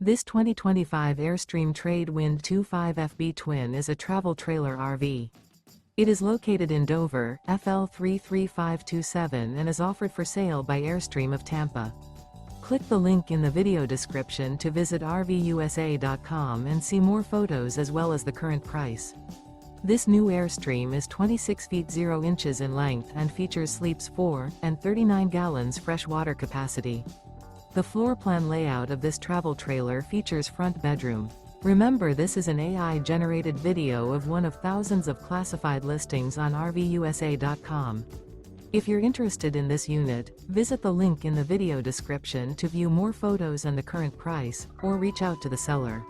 This 2025 Airstream Trade Wind 25FB Twin is a travel trailer RV. It is located in Dover, FL 33527 and is offered for sale by Airstream of Tampa. Click the link in the video description to visit RVUSA.com and see more photos as well as the current price. This new Airstream is 26 feet 0 inches in length and features sleeps 4 and 39 gallons fresh water capacity. The floor plan layout of this travel trailer features front bedroom. Remember, this is an AI-generated video of one of thousands of classified listings on RVUSA.com. If you're interested in this unit, visit the link in the video description to view more photos and the current price, or reach out to the seller.